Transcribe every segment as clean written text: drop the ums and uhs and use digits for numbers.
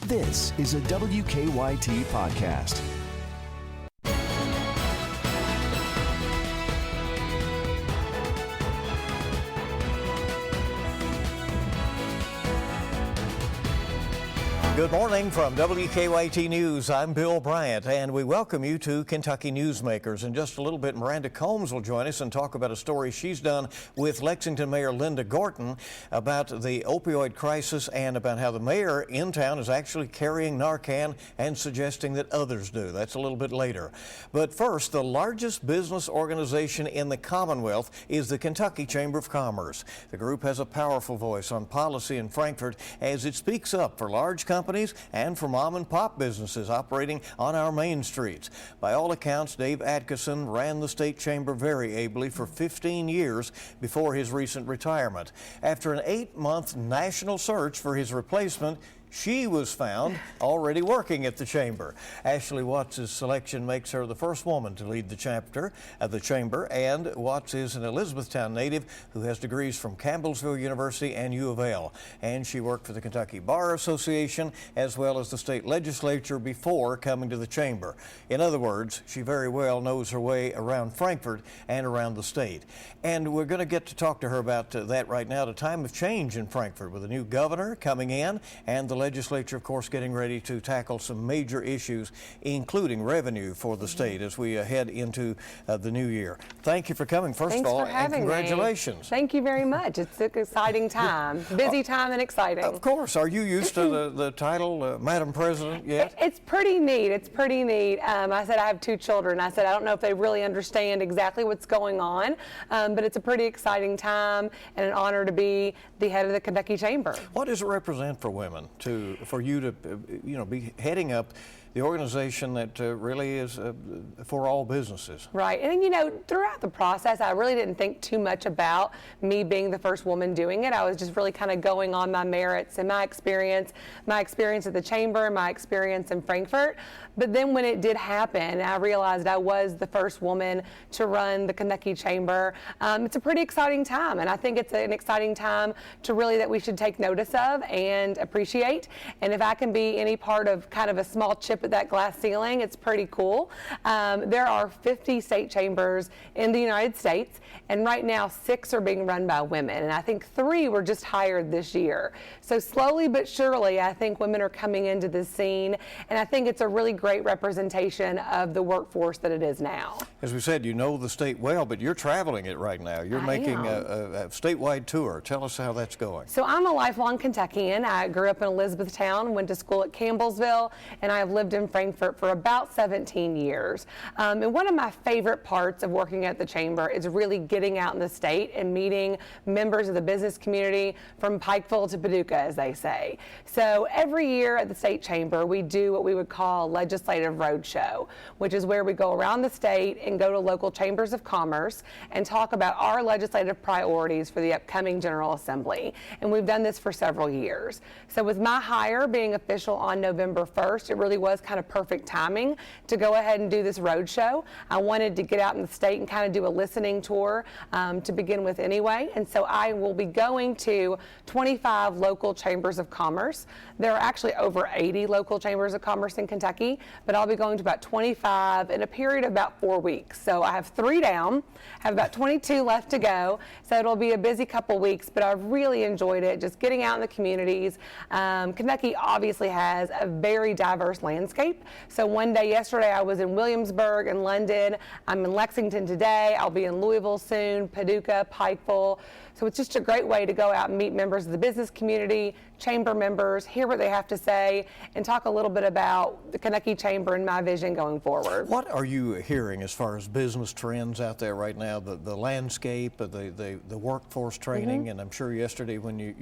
This is a WKYT podcast. Good morning from WKYT News. I'm Bill Bryant, and we welcome you to Kentucky Newsmakers. In just a little bit, Miranda will join us and talk about a story she's done with Lexington Mayor Linda Gorton about the opioid crisis and about how the mayor in town is actually carrying Narcan and suggesting that others do. That's a little bit later. But first, the largest business organization in the Commonwealth is the Kentucky Chamber of Commerce. The group has a powerful voice on policy in Frankfort as it speaks up for large companies and for mom and pop businesses operating on our main streets. By all accounts, Dave Atkinson ran the state chamber very ably for 15 years before his recent retirement. After an 8-month national search for his replacement, she was found already working at the chamber. Ashli Watts' selection makes her the first woman to lead the chapter of the chamber, and Watts is an Elizabethtown native who has degrees from Campbellsville University and U of L. And she worked for the Kentucky Bar Association as well as the state legislature before coming to the chamber. In other words, she very well knows her way around Frankfort and around the state. And we're going to get to talk to her about that right now at a time of change in Frankfort with a new governor coming in and the legislature, of course, getting ready to tackle some major issues, including revenue for the state as we head into the new year. Thank you for coming, first of all, and congratulations. Me. Thank you very much. It's an exciting time. Busy time and exciting. Of course. Are you used to the title, Madam President, yet? It's pretty neat. It's pretty neat. I said I have 2 children. I said I don't know if they really understand exactly what's going on, but it's a pretty exciting time and an honor to be the head of the Kentucky Chamber. What does it represent for women for you to, be heading up the organization that really is for all businesses? Right. And, throughout the process, I really didn't think too much about me being the first woman doing it. I was just really kind of going on my merits and my experience at the chamber, my experience in Frankfort. But then when it did happen, I realized I was the first woman to run the Kentucky Chamber. It's a pretty exciting time, and I think it's an exciting time that we should take notice of and appreciate. And if I can be any part of kind of a small chip at that glass ceiling, it's pretty cool. There are 50 state chambers in the United States, and right now 6 are being run by women, and I think 3 were just hired this year. So slowly but surely, I think women are coming into the scene, and I think it's a really great representation of the workforce that it is now. As we said, you know the state well, but you're traveling it right now. You're making a statewide tour. Tell us how that's going. So I'm a lifelong Kentuckian. I grew up in Elizabethtown, went to school at Campbellsville, and I have lived in Frankfort for about 17 years. And one of my favorite parts of working at the chamber is really getting out in the state and meeting members of the business community from Pikeville to Paducah, as they say. So every year at the state chamber, we do what we would call legislative roadshow, which is where we go around the state and go to local chambers of commerce and talk about our legislative priorities for the upcoming General Assembly. And we've done this for several years. So with my hire being official on November 1st, it really was kind of perfect timing to go ahead and do this roadshow. I wanted to get out in the state and kind of do a listening tour to begin with anyway. And so I will be going to 25 local chambers of commerce. There are actually over 80 local chambers of commerce in Kentucky, but I'll be going to about 25 in a period of about 4 weeks. So I have 3 down, have about 22 left to go. So it'll be a busy couple weeks, but I've really enjoyed it, just getting out in the communities. Kentucky obviously has a very diverse landscape. So yesterday I was in Williamsburg and London. I'm in Lexington today. I'll be in Louisville soon, Paducah, Pikeville. So it's just a great way to go out and meet members of the business community, chamber members, hear what they have to say, and talk a little bit about the Kentucky Chamber and my vision going forward. What are you hearing as far as business trends out there right now, the landscape, the workforce training, and I'm sure yesterday when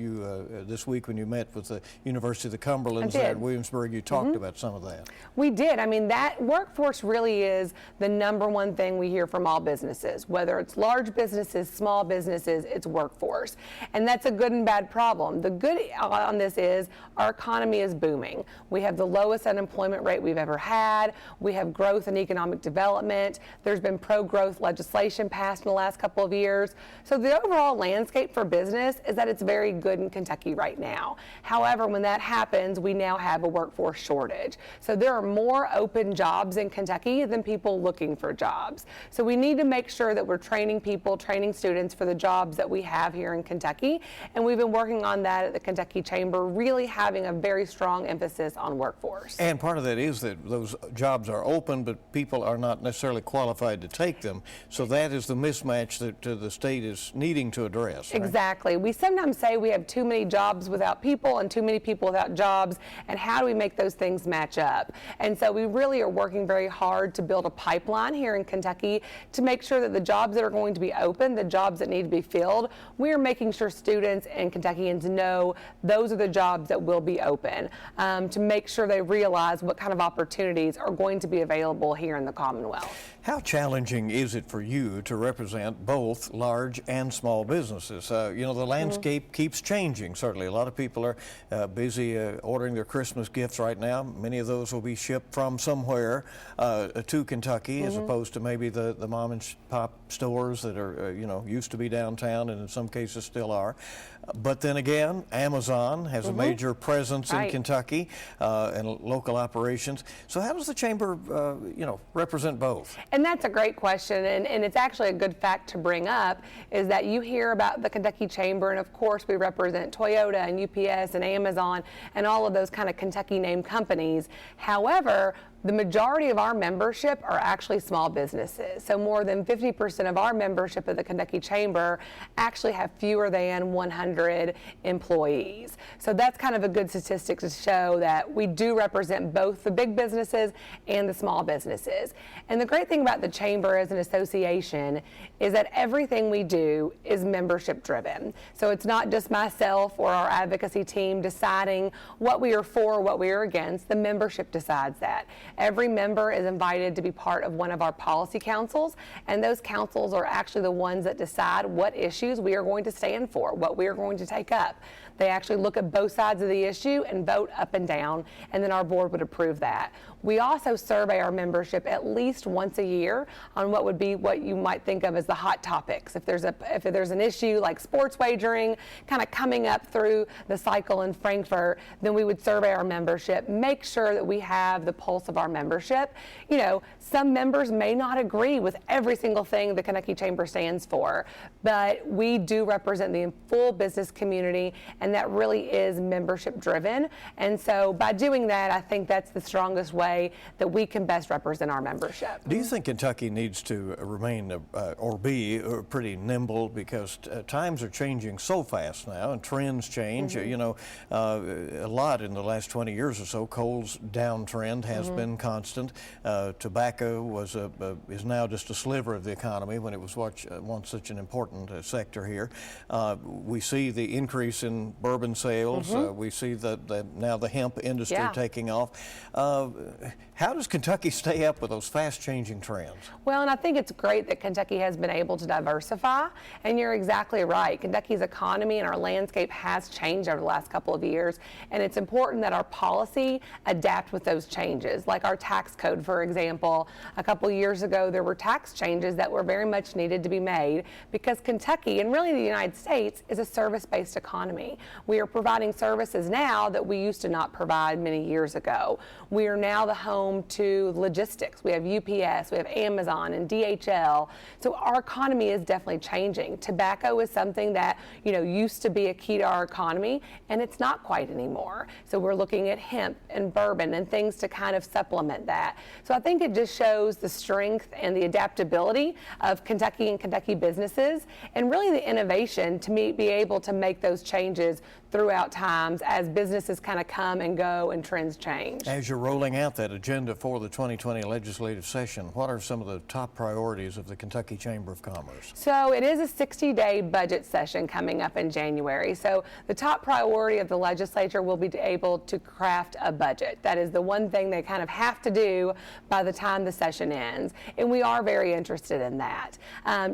this week when you met with the University of the Cumberlands there at Williamsburg, you talked about some of that. We did. I mean, that workforce really is the #1 thing we hear from all businesses, whether it's large businesses, small businesses, it's workforce. And that's a good and bad problem. The good on this is our economy is booming. We have the lowest unemployment rate we've ever had. We have growth and economic development. There's been pro-growth legislation passed in the last couple of years. So the overall landscape for business is that it's very good in Kentucky right now. However, when that happens, we now have a workforce shortage. So there are more open jobs in Kentucky than people looking for jobs. So we need to make sure that we're training people, training students for the jobs that we have here in Kentucky. And we've been working on that at the Kentucky Chamber, really having a very strong emphasis on workforce. And part of that is that those jobs are open, but people are not necessarily qualified to take them. So that is the mismatch that the state is needing to address. Right? Exactly. We sometimes say we have too many jobs without people and too many people without jobs, and how do we make those things match up? And so we really are working very hard to build a pipeline here in Kentucky to make sure that the jobs that are going to be open, the jobs that need to be filled, we're making sure students and Kentuckians know those are the jobs that will be open, to make sure they realize what kind of opportunities are going to be available here in the Commonwealth. How challenging is it for you to represent both large and small businesses? You know, the landscape keeps changing, certainly. A lot of people are busy ordering their Christmas gifts right now. Many of those will be shipped from somewhere to Kentucky, as opposed to maybe the mom and pop stores that are, you know, used to be downtown and in some cases still are. But then again, Amazon has a major presence in Kentucky and local operations. So how does the Chamber, you know, represent both? And that's a great question, and it's actually a good fact to bring up, is that you hear about the Kentucky Chamber, and of course we represent Toyota and UPS and Amazon and all of those kind of Kentucky named companies. However, the majority of our membership are actually small businesses. So more than 50% of our membership of the Kentucky Chamber actually have fewer than 100 employees. So that's kind of a good statistic to show that we do represent both the big businesses and the small businesses. And the great thing about the Chamber as an association is that everything we do is membership driven. So it's not just myself or our advocacy team deciding what we are for, what we are against. The membership decides that. Every member is invited to be part of one of our policy councils, and those councils are actually the ones that decide what issues we are going to stand for, what we are going to take up. They actually look at both sides of the issue and vote up and down, and then our board would approve that. We also survey our membership at least once a year on what would be what you might think of as the hot topics. If there's an issue like sports wagering kind of coming up through the cycle in Frankfort, then we would survey our membership, make sure that we have the pulse of our membership. You know, some members may not agree with every single thing the Kentucky Chamber stands for, but we do represent the full business community, and that really is membership driven. And so by doing that, I think that's the strongest way that we can best represent our membership. Do you think Kentucky needs to remain or be pretty nimble, because times are changing so fast now and trends change? You know, a lot in the last 20 years or so. Coal's downtrend has been constant. Tobacco is now just a sliver of the economy when it was once such an important sector here. We see the increase in bourbon sales. We see that now the hemp industry taking off. How does Kentucky stay up with those fast-changing trends? Well, and I think it's great that Kentucky has been able to diversify, and you're exactly right. Kentucky's economy and our landscape has changed over the last couple of years, and it's important that our policy adapt with those changes. Like our tax code, for example, a couple years ago there were tax changes that were very much needed to be made, because Kentucky, and really the United States, is a service-based economy. We are providing services now that we used to not provide many years ago. We are now the home to logistics. We have UPS, we have Amazon and DHL. So our economy is definitely changing. Tobacco is something that, you know, used to be a key to our economy, and it's not quite anymore. So we're looking at hemp and bourbon and things to kind of supplement that. So I think it just shows the strength and the adaptability of Kentucky and Kentucky businesses, and really the innovation to be able to make those changes throughout times as businesses kind of come and go and trends change. As you're rolling out that agenda for the 2020 legislative session, what are some of the top priorities of the Kentucky Chamber of Commerce? So it is a 60-day budget session coming up in January. So the top priority of the legislature will be able to craft a budget. That is the one thing they kind of have to do by the time the session ends. And we are very interested in that.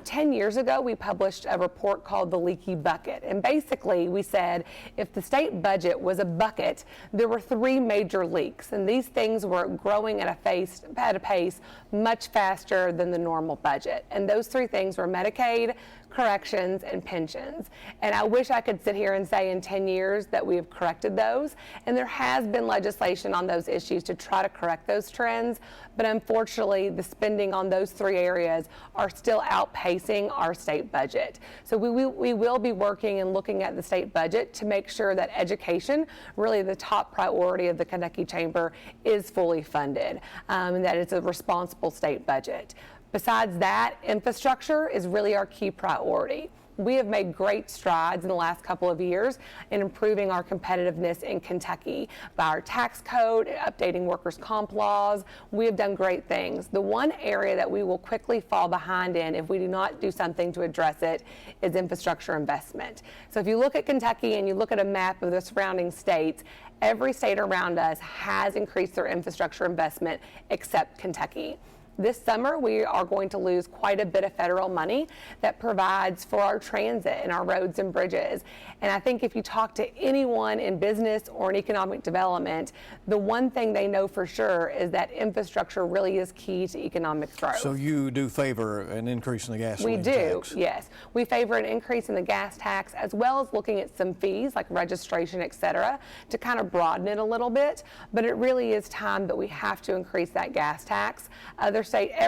10 years ago, we published a report called The Leaky Bucket. And basically, we said if the state budget was a bucket, there were 3 major leaks. And these things were growing at a pace much faster than the normal budget. And those 3 things were Medicaid, corrections, and pensions. And I wish I could sit here and say in 10 years that we have corrected those. And there has been legislation on those issues to try to correct those trends. But unfortunately, the spending on those three areas are still outpacing our state budget. So we will be working and looking at the state budget to make sure that education, really the top priority of the Kentucky Chamber, is fully funded, and that it's a responsible state budget. Besides that, infrastructure is really our key priority. We have made great strides in the last couple of years in improving our competitiveness in Kentucky by our tax code, updating workers' comp laws. We have done great things. The one area that we will quickly fall behind in if we do not do something to address it is infrastructure investment. So if you look at Kentucky and you look at a map of the surrounding states, every state around us has increased their infrastructure investment except Kentucky. This summer, we are going to lose quite a bit of federal money that provides for our transit and our roads and bridges. And I think if you talk to anyone in business or in economic development, the one thing they know for sure is that infrastructure really is key to economic growth. So you do favor an increase in the gasoline tax? Yes. We favor an increase in the gas tax, as well as looking at some fees like registration, et cetera, to kind of broaden it a little bit. But it really is time that we have to increase that gas tax.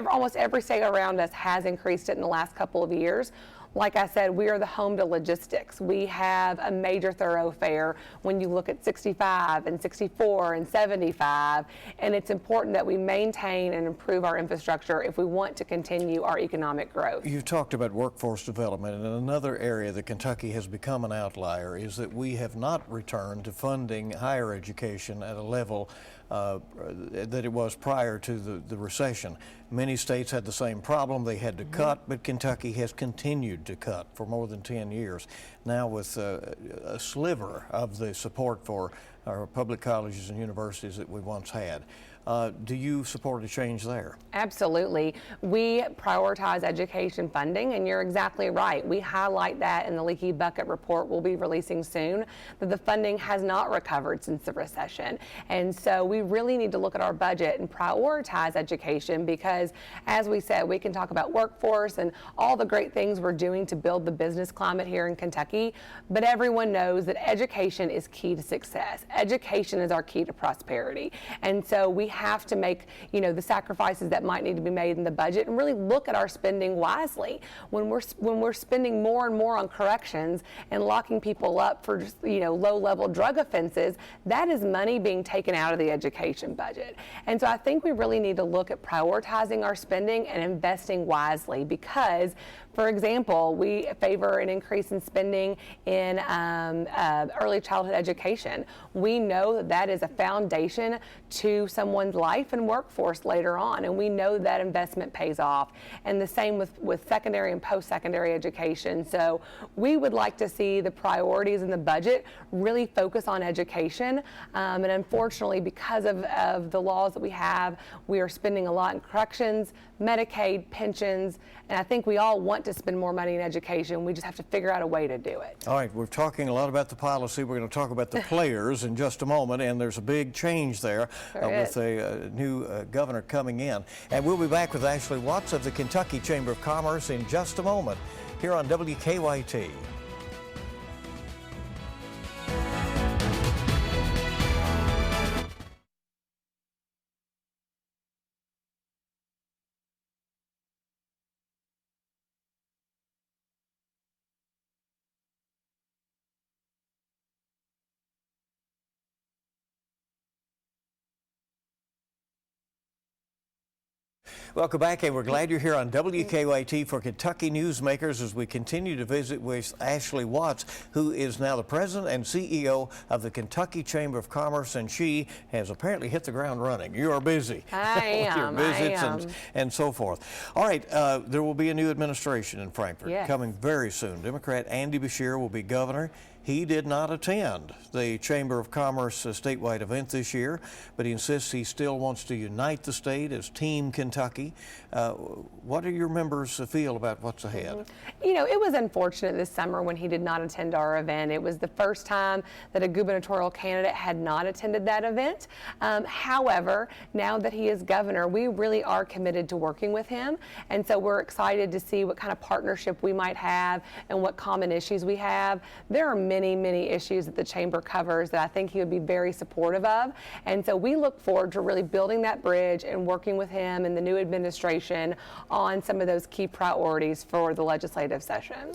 Almost every state around us has increased it in the last couple of years. Like I said, we are the home to logistics. We have a major thoroughfare when you look at 65 and 64 and 75, and it's important that we maintain and improve our infrastructure if we want to continue our economic growth. You've talked about workforce development, and another area that Kentucky has become an outlier is that we have not returned to funding higher education at a level that it was prior to the recession. Many states had the same problem. They had to cut, but Kentucky has continued to cut for more than 10 years. Now with a sliver of the support for our public colleges and universities that we once had. Do you support a change there? Absolutely. We prioritize education funding, and you're exactly right. We highlight that in the Leaky Bucket report we'll be releasing soon, that the funding has not recovered since the recession. And so we really need to look at our budget and prioritize education because, as we said, we can talk about workforce and all the great things we're doing to build the business climate here in Kentucky, but everyone knows that education is key to success. Education is our key to prosperity. And so we have to make, the sacrifices that might need to be made in the budget and really look at our spending wisely. When we're spending more and more on corrections and locking people up for just, low-level drug offenses, that is money being taken out of the education budget. And so I think we really need to look at prioritizing our spending and investing wisely because, for example, we favor an increase in spending in early childhood education. We know that that is a foundation to someone's life and workforce later on, and we know that investment pays off. And the same with secondary and post-secondary education. So we would like to see the priorities in the budget really focus on education. And unfortunately, because of the laws that we have, we are spending a lot in corrections, Medicaid, pensions, and I think we all want to spend more money in education. We just have to figure out a way to do it. All right, we're talking a lot about the policy. We're going to talk about the players in just a moment, and there's a big change there with a new governor coming in. And we'll be back with Ashli Watts of the Kentucky Chamber of Commerce in just a moment here on WKYT. Welcome back, and we're glad you're here on WKYT for Kentucky Newsmakers as we continue to visit with Ashli Watts, who is now the president and CEO of the Kentucky Chamber of Commerce, and she has apparently hit the ground running. You are busy with your visits and so forth. All right, there will be a new administration in Frankfort coming very soon. Democrat Andy Beshear will be governor. He did not attend the Chamber of Commerce statewide event this year, but he insists he still wants to unite the state as Team Kentucky. What do your members feel about what's ahead? You know, it was unfortunate this summer when he did not attend our event. It was the first time that a gubernatorial candidate had not attended that event. However, now that he is governor, we really are committed to working with him. And so we're excited to see what kind of partnership we might have and what common issues we have. There are many, many issues that the chamber covers that I think he would be very supportive of. And so we look forward to really building that bridge and working with him and the new administration on some of those key priorities for the legislative session.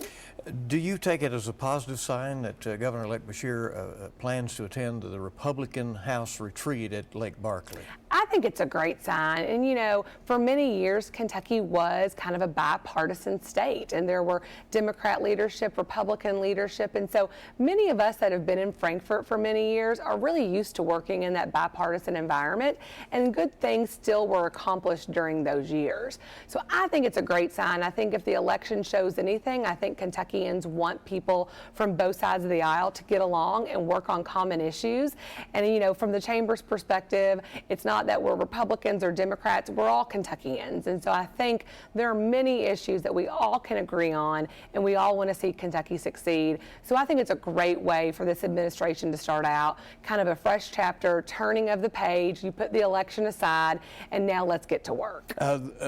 Do you take it as a positive sign that Governor-elect Beshear plans to attend the Republican House retreat at Lake Barkley? I think it's a great sign. And, you know, for many years, Kentucky was kind of a bipartisan state, and there were Democrat leadership, Republican leadership. And so many of us that have been in Frankfort for many years are really used to working in that bipartisan environment, and good things still were accomplished during those years. So I think it's a great sign. I think if the election shows anything, I think Kentuckians want people from both sides of the aisle to get along and work on common issues. And, you know, from the chamber's perspective, it's not that we're Republicans or Democrats, we're all Kentuckians. And so I think there are many issues that we all can agree on, and we all want to see Kentucky succeed. So I think it's a great way for this administration to start out, kind of a fresh chapter, turning of the page. You put the election aside, and now let's get to work.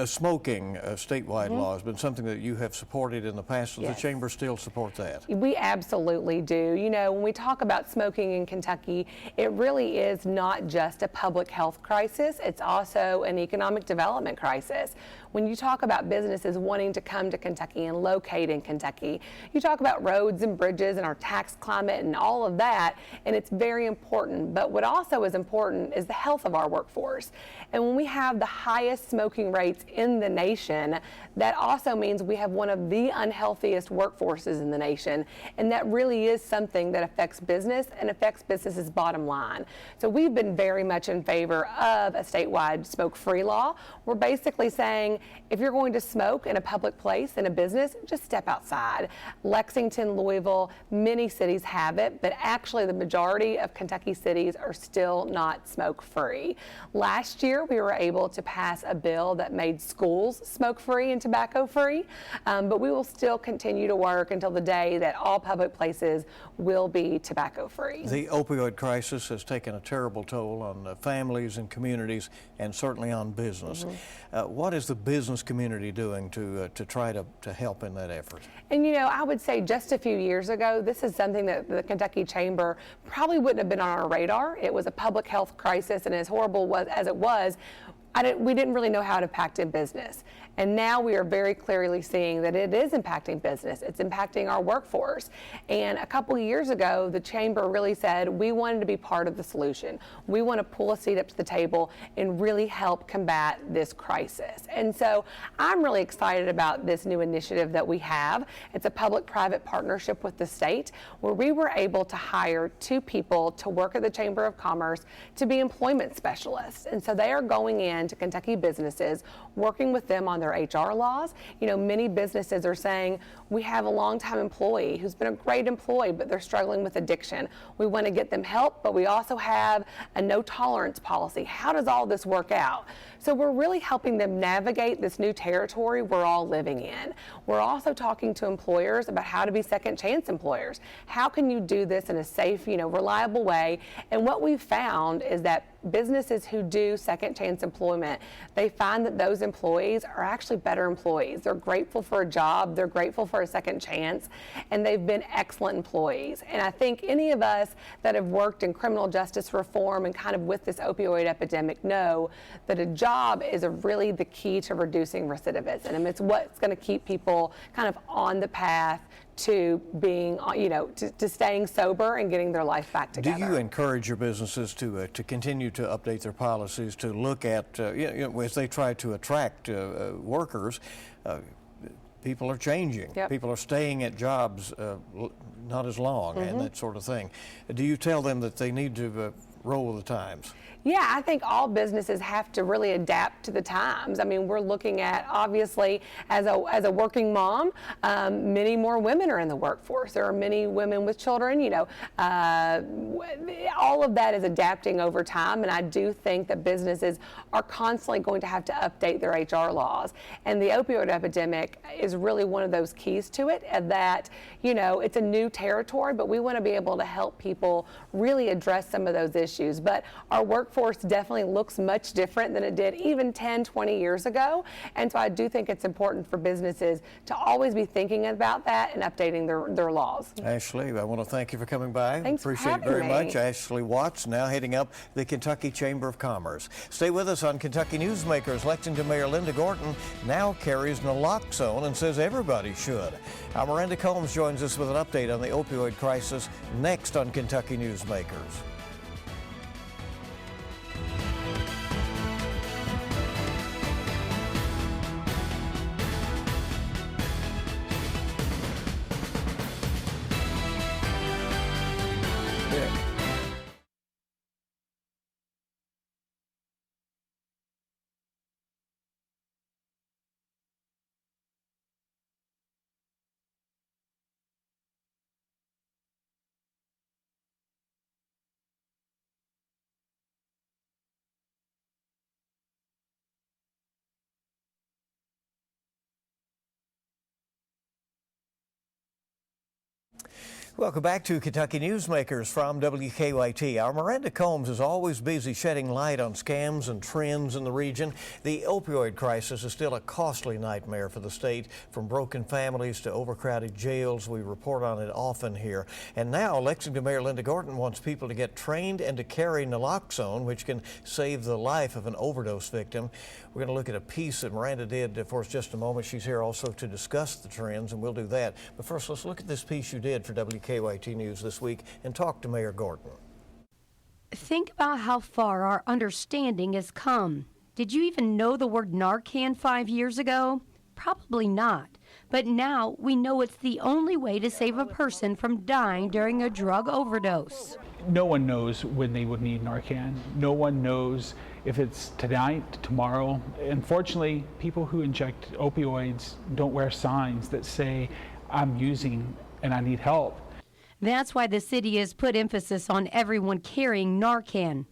Smoking statewide law has been something that you have supported in the past. Does Yes. the chamber still support that? We absolutely do. You know, when we talk about smoking in Kentucky, it really is not just a public health crisis, it's also an economic development crisis. When you talk about businesses wanting to come to Kentucky and locate in Kentucky, you talk about roads and bridges and our tax climate and all of that, and it's very important. But what also is important is the health of our workforce. And when we have the highest smoking rates in the nation, that also means we have one of the unhealthiest workforces in the nation. And that really is something that affects business and affects businesses' bottom line. So we've been very much in favor of a statewide smoke-free law. We're basically saying, if you're going to smoke in a public place, in a business, just step outside. Lexington, Louisville, many cities have it, but actually the majority of Kentucky cities are still not smoke-free. Last year, we were able to pass a bill that made schools smoke-free and tobacco-free, but we will still continue to work until the day that all public places will be tobacco-free. The opioid crisis has taken a terrible toll on families and communities, and certainly on business. What is the business community doing to try to help in that effort? And you know, I would say just a few years ago, this is something that the Kentucky Chamber probably wouldn't have been on our radar. It was a public health crisis, and as horrible as it was, we didn't really know how it impacted business. And now we are very clearly seeing that it is impacting business. It's impacting our workforce. And a couple of years ago, the chamber really said we wanted to be part of the solution. We want to pull a seat up to the table and really help combat this crisis. And so I'm really excited about this new initiative that we have. It's a public-private partnership with the state where we were able to hire 2 people to work at the Chamber of Commerce to be employment specialists. And so they are going in to Kentucky businesses, working with them on their HR laws. You know, many businesses are saying, we have a longtime employee who's been a great employee, but they're struggling with addiction. We want to get them help, but we also have a no tolerance policy. How does all this work out? So we're really helping them navigate this new territory we're all living in. We're also talking to employers about how to be second chance employers. How can you do this in a safe, reliable way? And what we've found is that businesses who do second chance employment, they find that those employees are actually better employees. They're grateful for a job, they're grateful for a second chance, and they've been excellent employees. And I think any of us that have worked in criminal justice reform and kind of with this opioid epidemic know that a job is really the key to reducing recidivism. And it's what's going to keep people kind of on the path to being, to staying sober and getting their life back together. Do you encourage your businesses to continue to update their policies, to look at, as they try to attract workers, people are changing. Yep. People are staying at jobs not as long and that sort of thing. Do you tell them that they need to roll with the times? Yeah, I think all businesses have to really adapt to the times. I mean, we're looking at, obviously, as a working mom, many more women are in the workforce. There are many women with children, you know. All of that is adapting over time, and I do think that businesses are constantly going to have to update their HR laws. And the opioid epidemic is really one of those keys to it, that, you know, it's a new territory, but we want to be able to help people really address some of those issues. But our workforce definitely looks much different than it did even 10, 20 years ago. And so I do think it's important for businesses to always be thinking about that and updating their laws. Ashli, I want to thank you for coming by. Thanks for Appreciate it having very me. much. Ashli Watts, now heading up the Kentucky Chamber of Commerce. Stay with us on Kentucky Newsmakers. Lexington Mayor Linda Gorton now carries naloxone and says everybody should. Our Miranda Combs joins us with an update on the opioid crisis next on Kentucky Newsmakers. Welcome back to Kentucky Newsmakers from WKYT. Our Miranda Combs is always busy shedding light on scams and trends in the region. The opioid crisis is still a costly nightmare for the state, from broken families to overcrowded jails. We report on it often here. And now Lexington Mayor Linda Gorton wants people to get trained and to carry naloxone, which can save the life of an overdose victim. We're going to look at a piece that Miranda did for us just a moment. She's here also to discuss the trends, and we'll do that. But first, let's look at this piece you did for WKYT News this week and talk to Mayor Gorton. Think about how far our understanding has come. Did you even know the word Narcan 5 years ago? Probably not. But now we know it's the only way to save a person from dying during a drug overdose. No one knows when they would need Narcan. No one knows if it's tonight, tomorrow. Unfortunately, people who inject opioids don't wear signs that say, I'm using and I need help. That's why the city has put emphasis on everyone carrying Narcan.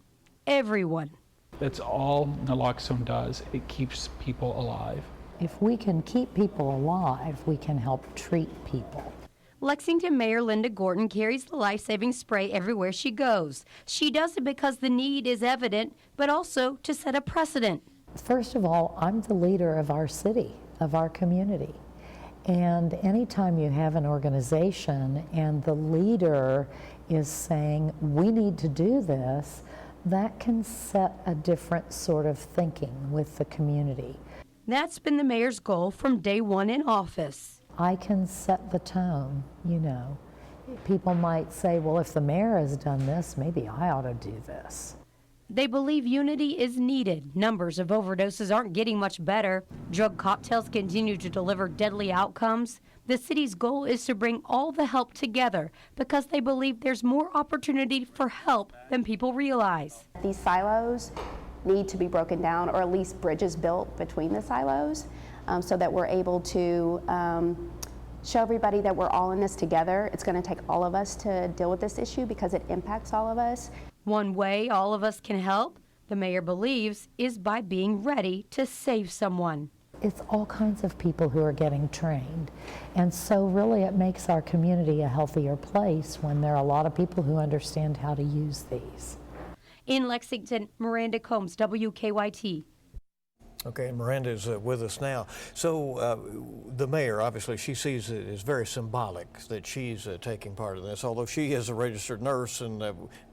Everyone. That's all naloxone does. It keeps people alive. If we can keep people alive, we can help treat people. Lexington Mayor Linda Gorton carries the life-saving spray everywhere she goes. She does it because the need is evident, but also to set a precedent. First of all, I'm the leader of our city, of our community. And anytime you have an organization and the leader is saying, we need to do this, that can set a different sort of thinking with the community. That's been the mayor's goal from day one in office. I can set the tone, you know. People might say, well, if the mayor has done this, maybe I ought to do this. They believe unity is needed. Numbers of overdoses aren't getting much better. Drug cocktails continue to deliver deadly outcomes. The city's goal is to bring all the help together because they believe there's more opportunity for help than people realize. These silos need to be broken down, or at least bridges built between the silos, so that we're able to show everybody that we're all in this together. It's going to take all of us to deal with this issue because it impacts all of us. One way all of us can help, the mayor believes, is by being ready to save someone. It's all kinds of people who are getting trained. And so really it makes our community a healthier place when there are a lot of people who understand how to use these. In Lexington, Miranda Combs, WKYT. Okay, Miranda is with us now. So the mayor, obviously, she sees it as very symbolic that she's taking part in this, although she is a registered nurse and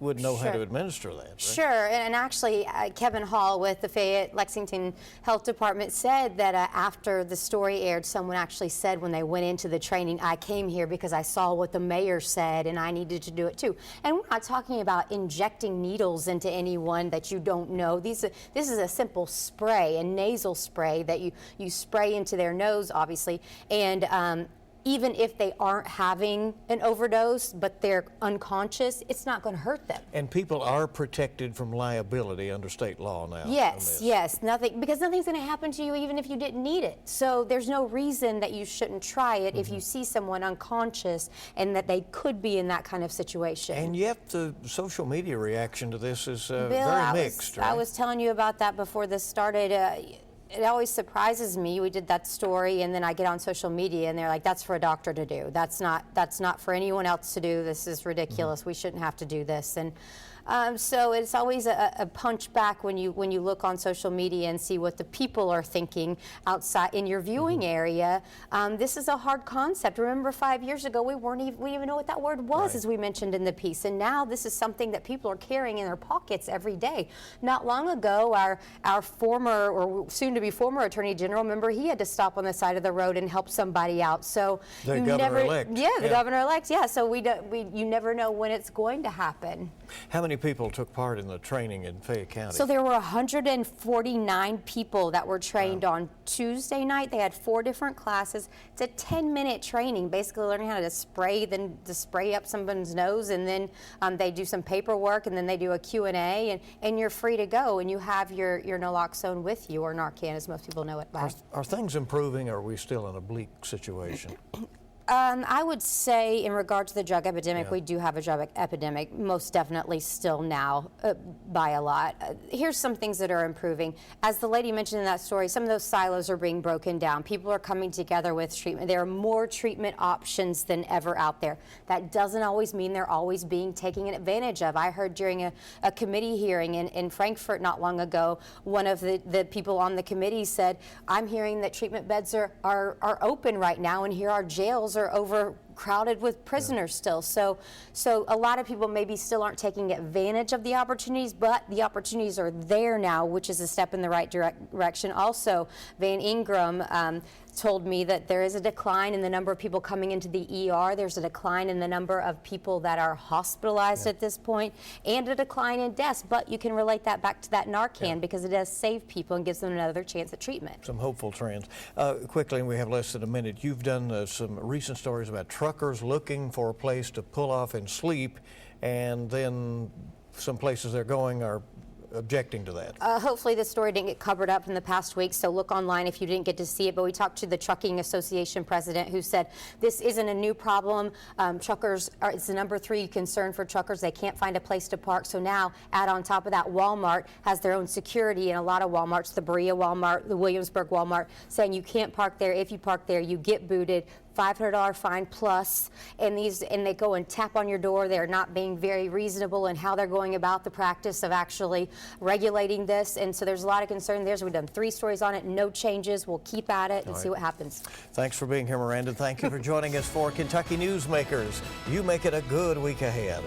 would know how to administer that. Right? Sure, and actually Kevin Hall with the Fayette Lexington Health Department said that after the story aired, someone actually said when they went into the training, I came here because I saw what the mayor said and I needed to do it too. And we're not talking about injecting needles into anyone that you don't know. This is a simple spray, a nasal spray that you spray into their nose, obviously, and even if they aren't having an overdose, but they're unconscious, it's not going to hurt them. And people are protected from liability under state law now. Yes, yes, because nothing's going to happen to you even if you didn't need it. So there's no reason that you shouldn't try it if you see someone unconscious and that they could be in that kind of situation. And yet the social media reaction to this is Bill, very mixed, right? I was telling you about that before this started. It always surprises me. We did that story, and then I get on social media, and they're like, "That's for a doctor to do. That's not for anyone else to do. This is ridiculous. We shouldn't have to do this." And so it's always a punch back when you look on social media and see what the people are thinking outside in your viewing area. This is a hard concept. Remember, 5 years ago, we didn't even know what that word was, as we mentioned in the piece. And now this is something that people are carrying in their pockets every day. Not long ago, our former, or soon-to-be former Attorney General, remember, he had to stop on the side of the road and help somebody out. So the governor-elect. The governor-elect. Yeah. So you never know when it's going to happen. How many people took part in the training in Fayette County? So there were 149 people that were trained on Tuesday night. They had 4 different classes. It's a 10-minute training, basically learning how to spray up someone's nose, and then they do some paperwork, and then they do a Q&A, and you're free to go, and you have your naloxone with you, or Narcan, as most people know it by. Are things improving, or are we still in a bleak situation? I would say in regard to the drug epidemic, we do have a drug epidemic, most definitely still now by a lot. Here's some things that are improving. As the lady mentioned in that story, some of those silos are being broken down. People are coming together with treatment. There are more treatment options than ever out there. That doesn't always mean they're always being taken advantage of. I heard during a committee hearing in Frankfort not long ago, one of the people on the committee said, "I'm hearing that treatment beds are open right now, and here our jails are overcrowded with prisoners still." So a lot of people maybe still aren't taking advantage of the opportunities, but the opportunities are there now, which is a step in the right direction. Also, Van Ingram told me that there is a decline in the number of people coming into the ER. There's a decline in the number of people that are hospitalized at this point, and a decline in deaths. But you can relate that back to that Narcan because it does save people and gives them another chance at treatment. Some hopeful trends. Quickly, and we have less than a minute, you've done some recent stories about truckers looking for a place to pull off and sleep, and then some places they're going are objecting to that. Hopefully this story didn't get covered up in the past week, so look online if you didn't get to see it. But we talked to the Trucking Association president, who said this isn't a new problem. Truckers it's the number 3 concern for truckers. They can't find a place to park. So now, add on top of that, Walmart has their own security, and a lot of Walmarts, the Berea Walmart, the Williamsburg Walmart, saying you can't park there. If you park there, you get booted. $500 fine plus, and they go and tap on your door. They're not being very reasonable in how they're going about the practice of actually regulating this, and so there's a lot of concern there. So we've done 3 stories on it, no changes. We'll keep at it and see what happens. Thanks for being here, Miranda. Thank you for joining us for Kentucky Newsmakers. You make it a good week ahead.